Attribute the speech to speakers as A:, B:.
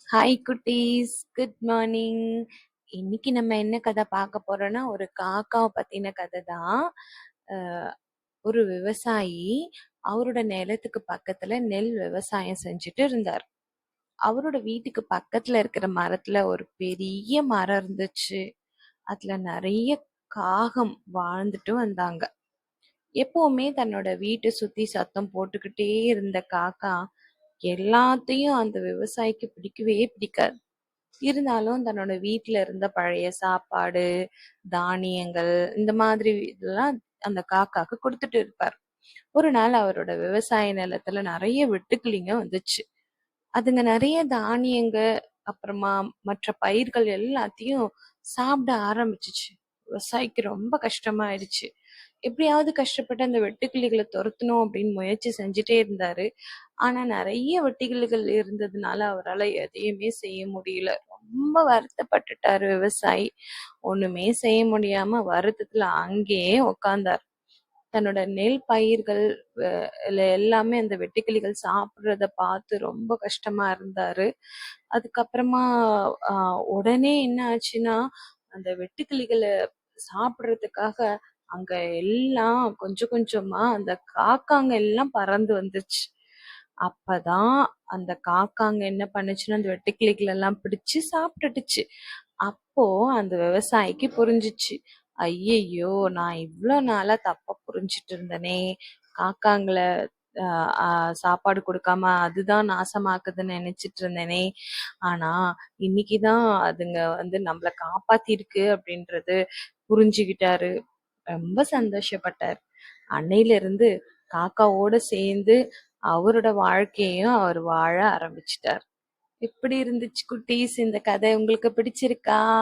A: Hi குட்டீஸ், good morning. இன்னைக்கு நம்ம என்ன கதை பார்க்க போறோம்னா, ஒரு காக்காவை பத்தின கதை தான். அஹ், ஒரு விவசாயி அவரோட நிலத்துக்கு பக்கத்துல நெல் விவசாயம் செஞ்சுட்டு இருந்தார். அவரோட வீட்டுக்கு பக்கத்துல இருக்கிற மரத்துல ஒரு பெரிய மரம் இருந்துச்சு. அதுல நிறைய காகம் வாழ்ந்துட்டு வந்தாங்க. எப்பவுமே தன்னோட வீட்டை சுத்தி சத்தம் போட்டுக்கிட்டே இருந்த காக்கா எல்லாத்தையும் அந்த விவசாயிக்கு பிடிக்கவே பிடிக்காது. இருந்தாலும் தன்னோட வீட்டுல இருந்த பழைய சாப்பாடு, தானியங்கள் இந்த மாதிரி இதெல்லாம் அந்த காக்காக்கு கொடுத்துட்டு இருப்பார். ஒரு நாள் அவரோட விவசாய நிலத்துல நிறைய வெட்டுக்கிளிங்க வந்துச்சு. அதுங்க நிறைய தானியங்க, அப்புறமா மற்ற பயிர்கள் எல்லாத்தையும் சாப்பிட ஆரம்பிச்சுச்சு. விவசாயிக்கு ரொம்ப கஷ்டமாயிடுச்சு. எப்படியாவது கஷ்டப்பட்டு அந்த வெட்டுக்கிளிகளை துரத்தணும் அப்படின்னு முயற்சி செஞ்சுட்டே இருந்தாரு. ஆனா நிறைய வெட்டுக்கிளிகள் இருந்ததுனால அவரால் எதையுமே செய்ய முடியல. ரொம்ப வருத்தப்பட்டுட்டாரு விவசாயி. ஒண்ணுமே செய்ய முடியாம வருத்தத்துல அங்கேயே உக்காந்தார். தன்னோட நெல் பயிர்கள் எல்லாமே அந்த வெட்டுக்கிளிகள் சாப்பிடுறத பார்த்து ரொம்ப கஷ்டமா இருந்தாரு. அதுக்கப்புறமா உடனே என்ன ஆச்சுன்னா, அந்த வெட்டுக்கிளிகளை சாப்பிடுறதுக்காக அங்க எல்லாம் கொஞ்சம் கொஞ்சமா அந்த காக்காங்க எல்லாம் பறந்து வந்துச்சு. அப்பதான் அந்த காக்காங்க என்ன பண்ணுச்சுன்னா, அந்த வெட்டுக்கிளிகள் எல்லாம் பிடிச்சு சாப்பிட்டுடுச்சு. அப்போ அந்த விவசாயிக்கு புரிஞ்சுச்சு, ஐயையோ நான் இவ்வளோ நாளா தப்பா புரிஞ்சிட்டு இருந்தனே, காக்காங்களை சாப்பாடு கொடுக்காம அதுதான் நாசமாக்குதுன்னு நினைச்சிட்டு இருந்தேனே. ஆனா இன்னைக்குதான் அதுங்க நம்மள காப்பாத்திருக்கு அப்படின்றது புரிஞ்சுக்கிட்டாரு. ரொம்ப சந்தோஷப்பட்டார். அன்னையில இருந்து காக்காவோட சேர்ந்து அவரோட வாழ்க்கையையும் அவர் வாழ ஆரம்பிச்சிட்டார். எப்படி இருந்துச்சு குட்டீஸ்? இந்த கதை உங்களுக்கு பிடிச்சிருக்கா?